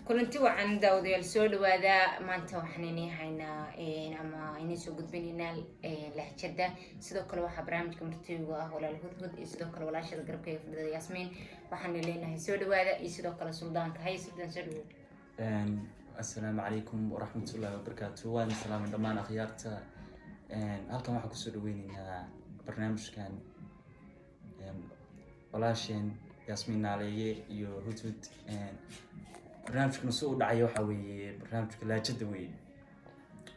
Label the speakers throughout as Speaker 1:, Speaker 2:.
Speaker 1: كلنتي وعن داوديال سود وهذا ما أنت وحنيني هنا أما إني سو قد بيننا لهجة سيدو كل واحد برامج كمرتي ولا الهدهد سيدو كل ولا شيء قرب كيف ياسمين وحني لنا سود وهذا سيدو كل سلطان كهاي سلطان سود.
Speaker 2: السلام عليكم ورحمة الله وبركاته وأنا سلام دمان أخيارتا halkan waxaan kusoo dhaweynaynaa barnaamijkan walaasheen Yasmin Naaleeye iyo Hudhud barnaamijkan soo dhacay waxa weeye barnaamijka laajada weeye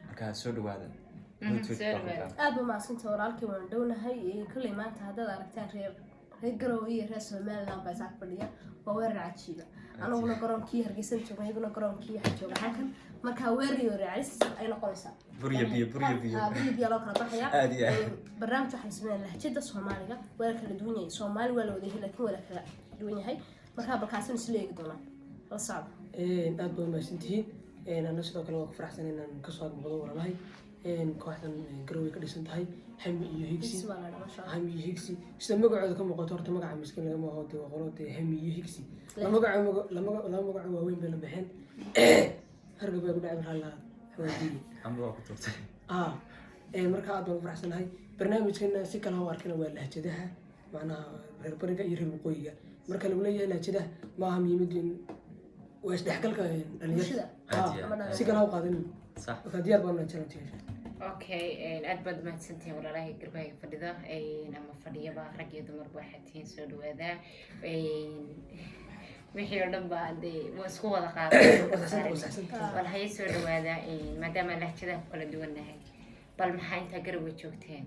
Speaker 2: marka soo dhawaada
Speaker 3: aad ma asanta walaalkii waan dhownahay kulli maanta hadda aragtaan reer Garowe iyo reer Soomaaliland baa sax fadhiya waa weerar cajiiba anaguna garoonkii Hargeysa joogay iyaguna garoonkii jooga halkan marka weeriyo raacis ay noqonaysaa
Speaker 2: buriya
Speaker 3: biyo loo kala baxaya barnaamij waxaan sameeyay lahjada Soomaaliga waa kala duwan yahay Soomaali waa la wada heli laakiin waa kala duwan yahay marka balkaasan isla eegi doona la socdo
Speaker 4: aad baa maasantihiin ana sidoo kale waan ku faraxsan inaan ka soo muuqdo walaalahay kooxdan Garowe ka dhisan tahay Hami iyo Higsi sida magacooda ka muuqato horta magaca miskiin laga muuqdo waa qolada Hami iyo Higsi la magaca waa weyn bay la baxeen hargab ay ku dhacay halaa hawadii
Speaker 2: amro ku turtay
Speaker 4: marka aad baan faraxsanahay barnaamijkan si kala arkana waa lahjadaha macnaha reer bariga iyo reer waqooyiga marka lagu leeyahay lahjadaha ma aha muhiimadin waa isdhexgalka dhalinyarada si kala qaadan
Speaker 2: صح
Speaker 4: وكديار بنا challenge
Speaker 1: اوكي أدبد ما تسنتين ولا راهي قرباي فديدا نما فديا با رجي دمر واحدين سو دوادا wixii dhan baa waa isku wada qaaday wal hay soo dhawaada maadaama lahjada kala duwanahay bal maxay inta Garowe joogteen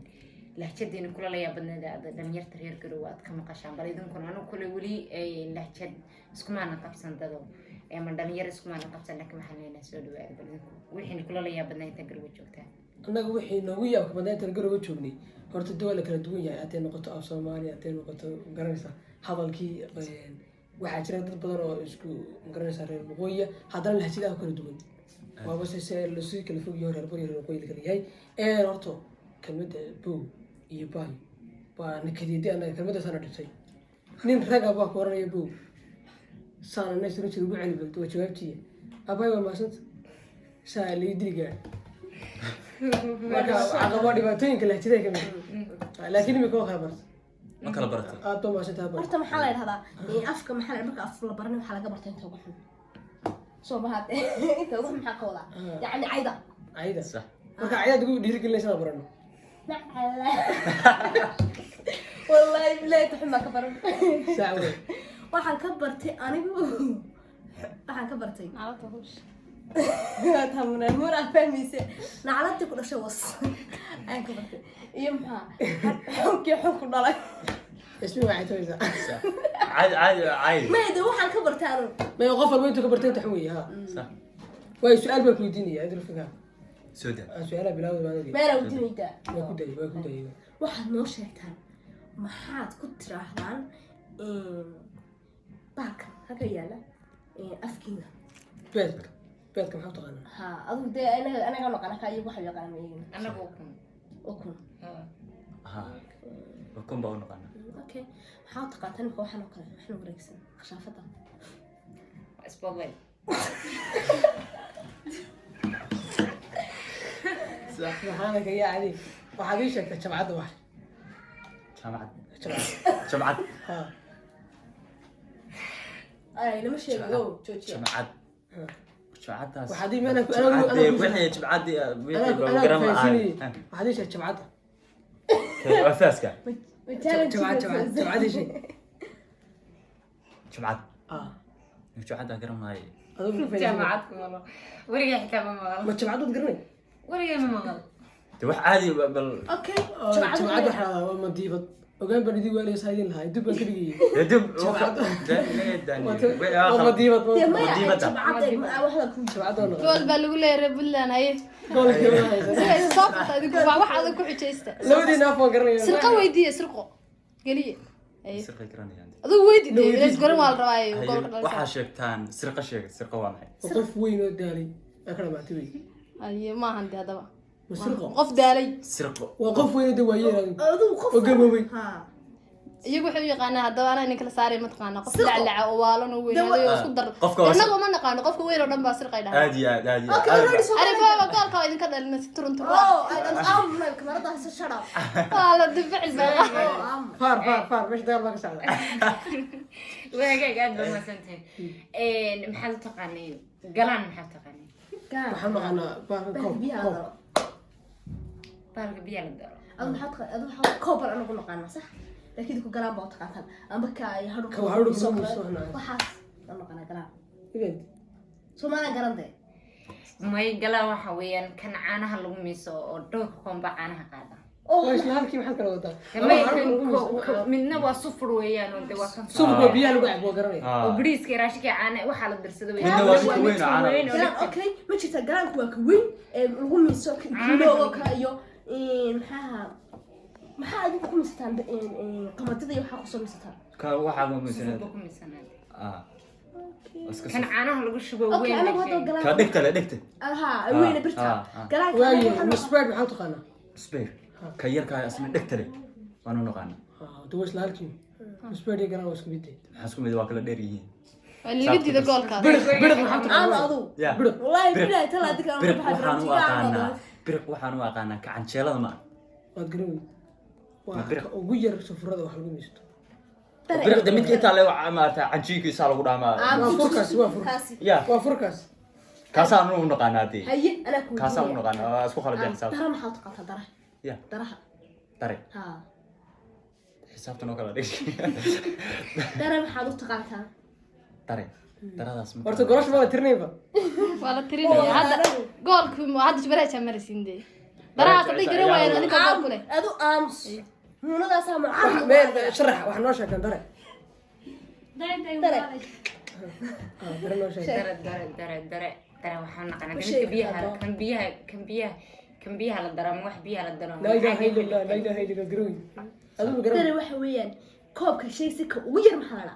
Speaker 1: lahjadiina kula la yaabadnada dhalinyarta reer Garowe aad ka maqashaan bal idinkuna anu kula wali lahjad isku maana qabsan dado ama dhalinyar isku maana qabsan laakiin maxaa leena soo dhawaada bal wixii kula la yaabadnaa inta Garowe joogteen
Speaker 4: annaga wixii noogu yaab badan inta Garowe joognay horta dawlad kala duwan yahay hadday noqoto af Soomaali hadday noqoto garanaysa hadalkii waxaa jira dad badan oo isku garanaysa reer waqooyi haddana lahjadaha kala duwan waa bas la sii kala fog yahay reer waqooyi kala yahay horta kelmadda bow iyo bay waa nakadiyada anaga kelmadda sana dhibtay nin raga baa ku oranaya bow sana neysru jiru ugu celi balto jawaabtiya abay waa maasanta saali diga marka aqabo dhibaatooyinka lahjadaha kamid laakiin imika waa khabar
Speaker 2: ma kala barata
Speaker 4: aad baa maasanta
Speaker 3: horta maxaa la yiraahdaa afka maxaa la marka af la baranay waxa laga bartay inta ugu xun soo bahad inta ugu maxaa ka wada yani
Speaker 4: ayda صح marka ayada ugu dhiirigelinaysa barano
Speaker 3: wallahi billahi tuhma ka baran
Speaker 4: saawe
Speaker 3: waxaan ka bartay anigu waxaan ka bartay nacalada hoosh tamuna mura fahmise nacalada ku dhashay was aan ka bartay iyo maxaa xogku dhalay
Speaker 4: اسمي واحد تويزا
Speaker 2: عادي
Speaker 3: ما يدري waxaan ka bartay anigu
Speaker 4: ما يوقف الوين ka bartay taxwiye ha
Speaker 2: صح
Speaker 4: way su'aal baa ku weydiinaya adil fikaa
Speaker 2: سودا
Speaker 4: su'aala bilaawda baadagi
Speaker 3: meela weydiinayda
Speaker 4: waa ku day
Speaker 3: waxaad noo sheegtaan maxaad ku tiraahdaan baarka halka yaala afkiina
Speaker 4: beedka maxaa taqaana
Speaker 3: ha adigu de anaga noqona ka iyagu waxa yaqaan meeyeen
Speaker 1: anagu
Speaker 3: okun
Speaker 2: ها وكم بقول نقنا
Speaker 3: اوكي حاط قاتل كو waxaan kale waxaan wareegsan khashaafada
Speaker 1: isbogay
Speaker 4: سبحانك يا علي waxaad ii sheegtay jabcada wax
Speaker 2: جمعت
Speaker 4: ha
Speaker 3: ay lama sheego joojiyo
Speaker 2: جمعت جمعتها
Speaker 4: waxaad ii meena
Speaker 2: وحي جمعت وحي بروجرام
Speaker 4: waxaad ii sheegtay jabcada
Speaker 2: وفاسكا
Speaker 4: جمعت شيء
Speaker 2: جمعت جمعت أقرم هاي
Speaker 1: جامعتكم والله وريا حتى ما
Speaker 4: ما جمعت تقرني
Speaker 1: وريا ما مغل
Speaker 2: تروح عادي بال
Speaker 3: اوكي
Speaker 4: جمعت waxa ma diibad ogaan baan idin weelay saayeen lahay dib baan ka dhigay
Speaker 2: يدب
Speaker 4: ما diibad
Speaker 3: waxda ku
Speaker 4: jabcada
Speaker 5: gool baa lagu leeyahay Puntland ay
Speaker 4: goolka
Speaker 5: soo qabtay waa wax adag ku xijeysta
Speaker 4: labadii naaf waan garanay
Speaker 5: sirqa weydiye sirqo galiye ay
Speaker 2: سرقة كراني عندي
Speaker 5: aduu weydiye lees garan waa la rabaa goolka dhalay
Speaker 2: waxa sheegtaan sirqa waa maxay
Speaker 4: qof weyn oo daalay akala maatay
Speaker 5: ay ma handi hadaba
Speaker 4: مسرقة
Speaker 5: qof daalay
Speaker 2: sirqo
Speaker 4: وقف وين دوايين
Speaker 3: adigu qof
Speaker 4: وقبوي
Speaker 3: ha
Speaker 5: iyagu waxay u yaqaanaa haddaba anaa nin kala saaray mataqaana qof laclaca oo waalan oo weynaaday oo isku dar annagu ma naqaano qofka weyn oo dhan baa sirqay dhahay
Speaker 2: aad iyo aad
Speaker 5: arifa goolka waa idinka dhalina si turun turun waa la difacil baa
Speaker 4: فار مش دار ما كسر
Speaker 1: وهاجا قاعد بمسنتين maxaad u taqaaneen galaan maxaad taqaaneen
Speaker 4: محمد أنا
Speaker 1: baalka biyaha la daro
Speaker 3: waxaad koobar anagu naqaana sax laakiin ku galaan baa taqaantan amba ka ay hadhu waxaas naqaana galaan Soomaaliya garante
Speaker 1: may galaan waxa weeyaan kan caanaha lagu miiso oo dhowrka koomba caanaha qaada
Speaker 4: وإيش لهالك محل كروتا
Speaker 1: midna waa sufur weeyaan oo waa kan
Speaker 4: سوق بيها لو قاعد بوقرني
Speaker 1: oo bariiska raashika caana waxa la dirsado
Speaker 2: midna waa si weyn oo caana
Speaker 3: galaan okay ma jirta galaanku waa ka weyn ee lagu miiso kilo ka iyo maxaa aad ku miistaan qamadada iyo waxa ku soo miistaan
Speaker 2: ka waxa ma miisanaad
Speaker 1: ku miisanaad
Speaker 2: iska
Speaker 1: kan caanaha lagu shubo
Speaker 3: okay
Speaker 1: weyn
Speaker 3: anagu wada galaan
Speaker 2: ka dhigta
Speaker 3: aha weyn birta galaanku
Speaker 4: واي مسبرد محل تقنا
Speaker 2: spear ka yarka asna dhigta leh waanu naqaan
Speaker 4: دوش لهالك مسبرد يقرا واسك بيدي
Speaker 2: maxaa isku mid waa kala dheer yihiin
Speaker 5: waa liga diida goolka
Speaker 4: برد محل
Speaker 3: aan adu
Speaker 2: برد
Speaker 3: wallahi bilaay talaadi ka
Speaker 2: برد waxaan u aqaanaa ka canjeelada ma
Speaker 4: waad garowi waa ugu yar sufurada wax lagu miisto
Speaker 2: برد mid inta le maarta canjiinkiisa lagu dhaamaa
Speaker 4: waa furkaas
Speaker 2: kaasaan u naqaanaatay
Speaker 3: haye ana ku
Speaker 2: kaasaan u naqaanaa isku khalad xisaab
Speaker 3: dara maxaa taqaanta dara
Speaker 2: ya
Speaker 3: daraha
Speaker 2: dare
Speaker 3: ha
Speaker 2: xisaabtan oo kala dhig
Speaker 3: dara maxaa taqaanta
Speaker 2: dare daradaas ma
Speaker 4: horta golash ma tirnayba
Speaker 5: waa la tirinaya hadda goolku hadda jibaraha marisiinde daraha hadii garan waayeen aniga gool kule
Speaker 3: adu aams munadaas ama
Speaker 4: meel sharax wax noo sheegan dare dare noo sheeg
Speaker 1: dare waxaan naqaanaa kan biyaha la daro ama wax biyaha la daro
Speaker 4: la ilaha illallah la ilaha illallah garowi adu garowi
Speaker 3: dare waxa weeyaan koobka shaysi ka ugu yar maxaa la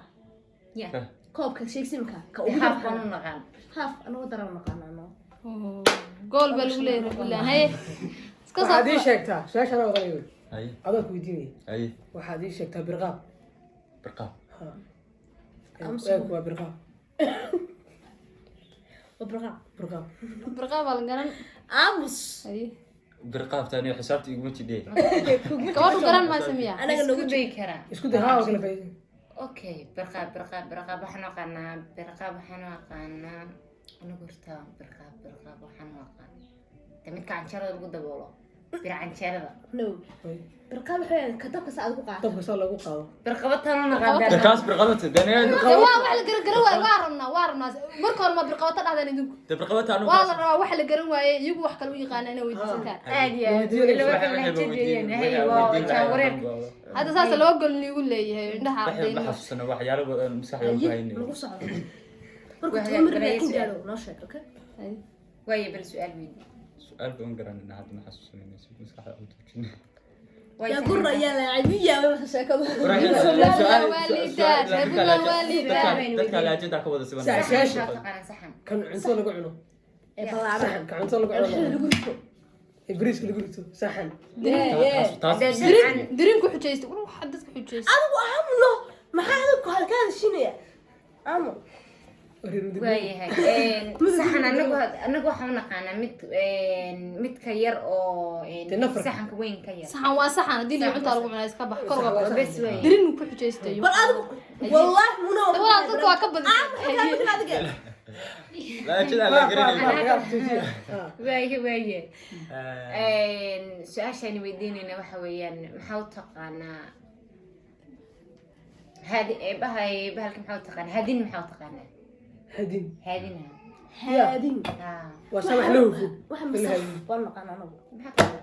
Speaker 1: ya
Speaker 3: koobka shaysi ka ugu yar
Speaker 1: haaf baan u naqaan
Speaker 3: haaf anagu dara naqaanaa
Speaker 5: gool baa lagu leeyahay billaah hay iska soo
Speaker 4: waxaad ii sheegtaa su'aasha ana waqtiga
Speaker 2: ay
Speaker 4: adaa ku weydiinay
Speaker 2: ay
Speaker 4: waxaad ii sheegtaa birqaab
Speaker 2: birqaab
Speaker 4: waa birqaab birqaab
Speaker 5: birqaab baa la garan
Speaker 3: aamus
Speaker 5: hay
Speaker 2: birqaab tani xisaabta iguma jidee
Speaker 5: gabadhu garan ma sameeyaa
Speaker 3: anaga
Speaker 1: nagu day karaa
Speaker 4: isku day haa kala faa'iido
Speaker 1: okay birqaab waxaan aqaanaa anigu horta birqaab waxaan aqaanaa midka canjeerada lagu daboolo bir canjeerada
Speaker 3: no birqaab waxay ka dabka saad ku qaado
Speaker 4: dabka saa lagu qaado
Speaker 1: birqabatan u naqaan
Speaker 2: birqaas birqabata daniel
Speaker 5: waa wax la garan waay waa rabnaa marka hore ma birqabata dhahdeen idinku
Speaker 2: birqabata anu
Speaker 5: waa la rabaa wax la garan waaye iyagu wax kale u yaqaanaa inay weydiisataan
Speaker 1: aad iyo aad hadda saas loo gol nigu leeyahay indhaha
Speaker 2: ardayda xasuusana waxyaalo badan maskaxda ku haynay
Speaker 3: lagu socdo marka tamir baa ku gaaro noo sheeg okay
Speaker 1: waaye bal su'aal weyn
Speaker 2: su'aal baan garanayna hadda ma xasuusanayna si maskaxda u tuujin
Speaker 3: يا قرة يا لعبية ما شكله
Speaker 2: dadka laajada ka wada siban
Speaker 4: kan cunto lagu cuno saxan kan cunto lagu cuno bariiska lagu rito saxan
Speaker 5: dirin ku xujaysta waxa dadka xujaysta
Speaker 3: adigu aamno maxaa adigu halkaan shinaya aamo
Speaker 1: waayahay saxan anagu waxaan naqaanaa midka yar oo saxanka weyn ka yar
Speaker 5: saxan waa saxan hadii la cunta lagu cunaa iska bax kor uga
Speaker 1: bes way
Speaker 5: dirin ku xujaystayo
Speaker 3: bal adigu wallahi muno
Speaker 5: wala dadku waa ka badan
Speaker 2: laajada la garanay
Speaker 1: waaye su'aashani weydiinayna waxa weeyaan maxaa u taqaanaa هذه بهالك محاول تقنع هادين محاول تقنع
Speaker 4: هادين
Speaker 3: وسمح له واحد مسف ونقنا أنا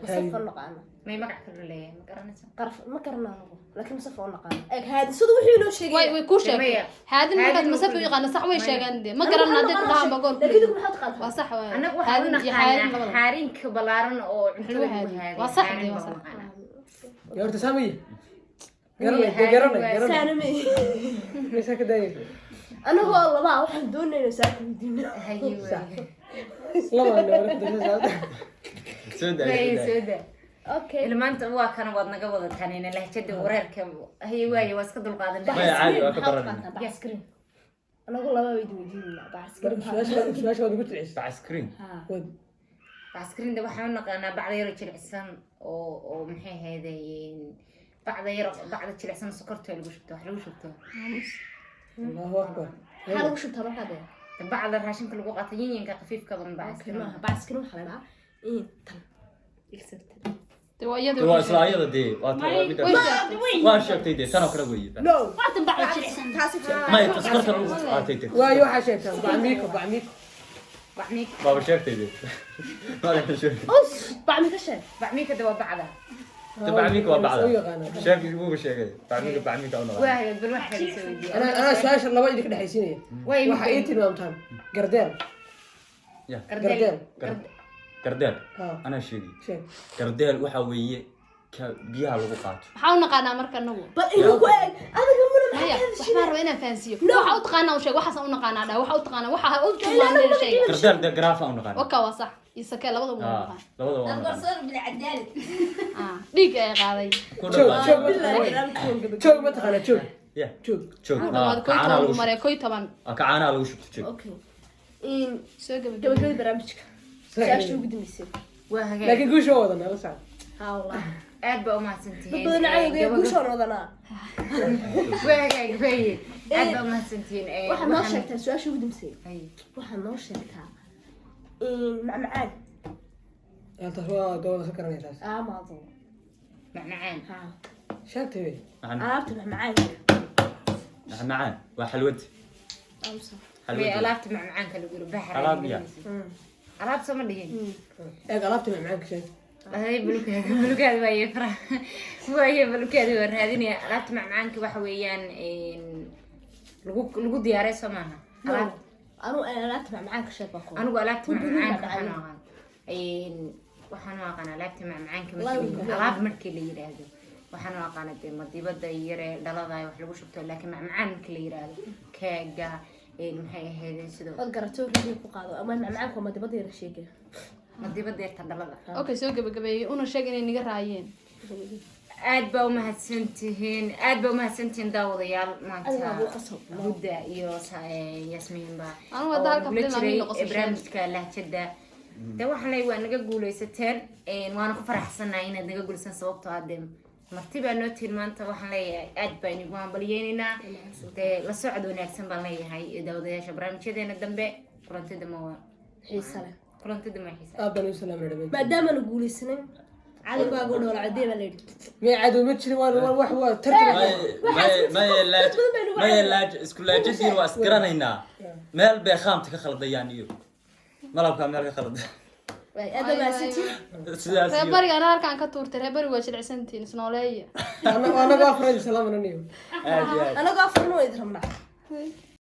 Speaker 3: مسف ونقنا
Speaker 1: ما يمقع كله ليه
Speaker 3: ما قرنا لكن مسف ونقنا هذا صدق وحي له شيء
Speaker 5: وي كوش هذا ما قد مسف يقنا صح وين شيء عندي ما قرنا هذيك لها بقول
Speaker 3: لكن يقول محاول تقنع
Speaker 5: وصح
Speaker 1: أنا وحاول نقنع حارين كبلارن أو
Speaker 5: هذه وصح دي وصح
Speaker 4: يا ورد سامي قرنا
Speaker 3: سامي
Speaker 4: ليش كده
Speaker 3: أنا والله ما واحد دون إنه ساكن الدنيا
Speaker 1: هيو
Speaker 4: لا ما سودة
Speaker 3: okay
Speaker 1: ilmaanta waa kana wad naga wada tanina lahjada wareerka hay waaye waa iska dulqaadan
Speaker 2: ما عادي waa ka baranayna
Speaker 3: baskrin anagu laba way weydiinayna baskrin
Speaker 4: su-aasha waad ugu jeceshay
Speaker 2: backskrin
Speaker 4: wad
Speaker 1: baskrinda waxaan u naqaanaa bacda yar jilicsan oo maxay ahaydeen bacda jilicsan sokorta lagu shubto wax lagu shubto
Speaker 4: allahu akbar
Speaker 3: maxaa lagu shubtaa markaad
Speaker 1: bacda raashinka lagu qaato yinyanka khafiifka badan
Speaker 3: baskrin waxaa la dhahaa tan exerted
Speaker 5: waa iyada
Speaker 2: waa isla ayada dee waa sheegtay dee tan oo kale weeye
Speaker 3: no
Speaker 5: waatan bacda jilicsan
Speaker 3: taasi
Speaker 2: ما تذكرت لو عطيتك
Speaker 4: waayo waxaa sheegtaa bacmiiko
Speaker 1: bacmiik
Speaker 2: بابا شيكتي دي ما له شيء
Speaker 3: us bacmi ka sheeg
Speaker 1: bacmiika daba bacda
Speaker 2: تبع ميك وبعدها
Speaker 4: u yaqaanaa
Speaker 2: شيك مو بشيء بعد ميك أو نوع
Speaker 1: waa bal wax kale soo weydiiyo
Speaker 4: anaa su-aasha laba idinka dhexaysiinaya
Speaker 1: way
Speaker 4: waxaa ii tilmaamtaan gardeel
Speaker 2: يا
Speaker 4: gardeel
Speaker 2: كردال
Speaker 4: ها
Speaker 2: أنا شيء
Speaker 4: sheeg
Speaker 2: كردال وحويه كبيها لو قات
Speaker 5: maxaa u naqaanaa marka anagu
Speaker 3: bal igu ku eeg adiga mana
Speaker 5: haya waxbaan rabaa inaan fahansiiyo waxa u taqaanaa u sheeg waxaas u naqaanaa dhaa waxa u taqaanaa waxa u tilmaamay sheeg
Speaker 2: كردال ده جرافة أو نقال
Speaker 5: waka waa sax isakee labada u naqaan
Speaker 2: لبضة أو نقال
Speaker 5: dhiig ay qaaday
Speaker 4: joog ma taqaanaa joog
Speaker 2: يا
Speaker 4: joog
Speaker 2: شوف
Speaker 5: dhammaad koy
Speaker 2: كعانا
Speaker 5: toban
Speaker 2: لو
Speaker 5: maree koy toban
Speaker 2: كعانا لو شفت شوف
Speaker 3: okay in
Speaker 5: soo gabagabay
Speaker 3: gabagabada barnaamijka su-aasha ugu dambeysay
Speaker 1: waa hagaag
Speaker 4: laakiin guusha waa wadanaa la socda
Speaker 3: ha wallah
Speaker 1: aad baa u
Speaker 3: dad
Speaker 1: mahadsantihiin
Speaker 3: badan cayga guushoon wadanaa
Speaker 1: waa hagaag weeye aad baa u mahadsantihiin
Speaker 3: waxaad noo sheegtaa su-aasha ugu dambeysay
Speaker 1: Ay,
Speaker 3: waxaad noo sheegtaa macmacaan
Speaker 4: taas waa dooda ka garanaya taas
Speaker 3: amaado
Speaker 1: macmacaan
Speaker 3: ha
Speaker 4: sheegtay wey
Speaker 3: alaabta macmacaanka
Speaker 2: معان وحلوتي
Speaker 3: amsa
Speaker 1: way
Speaker 2: حلوتي
Speaker 1: alaabta macmacaanka lagu yiri baxar
Speaker 2: Alaab ya.
Speaker 1: alaab sama dhihin
Speaker 4: eeg alaabta macmacaanka sheeg
Speaker 1: ay bulukaad waaye fara waaye bulukaad waa raadinaya alaabta macmacaanka waxa weeyaan lagu diyaaray soo maaha alaab
Speaker 3: anu alaabta macmacaanka sheeg baa ku
Speaker 1: anigu alaabta
Speaker 3: Ku duwan
Speaker 1: macmacaanka
Speaker 3: macmacaan.
Speaker 1: waxaan u aqaan alaabta macmacaanka
Speaker 3: Lagu-
Speaker 1: alaab markii la yiraahdo waxaan u aqaan dee madibada yare dhalada wax lagu shubto laakiin macmacaan markii la yiraahdo keega maxay ahaydeen sidoo
Speaker 3: od garato radio ku qaado ama macmacaanka ma dibada yara sheegay
Speaker 1: madibada yarta dhalada
Speaker 5: okay soo gabagabeeyay una sheeg inay niga raayeen
Speaker 1: aad baa u mahadsantihiin daawadayaal
Speaker 3: adiga
Speaker 1: maanta
Speaker 3: buu qasab
Speaker 1: hudda iyo yasmiinba
Speaker 5: Anigu hadda halka fadhina
Speaker 1: jiray
Speaker 5: aniga qosasho.
Speaker 1: barnaamijka lahjada de waxaan leeyahay waa naga guuleysateen waana ku faraxsanahay inaad naga guuleysan sababtoo ah dee marti baa noo tihin maanta waxaan leeyahay aad baan igu hambaliyeynaynaa dee la socod wanaagsan baan leeyahay daawadayaasha barnaamijyadeena dambe kulantida ma
Speaker 3: xiisa leh
Speaker 1: xiisa
Speaker 4: aad baan u salaamay dhameyn
Speaker 3: maadaama la guuleysanay cadowgaaga u dhoola cadee baa la yidhi
Speaker 4: miya cadow ma jirin waa wax waa tartan
Speaker 2: ما يلاج اسكولا جدير واسكرانينا مال بخامت كخلديان يو ملابك مال كخلد
Speaker 3: way aad baa maasantiin
Speaker 2: سياسي
Speaker 5: reer bariga ana halkaan ka tuurtay reer bariga waa jilicsantiin isnooleeya
Speaker 4: anaga afraad salaam ananiyo
Speaker 3: anagoo afurno idin rabnaa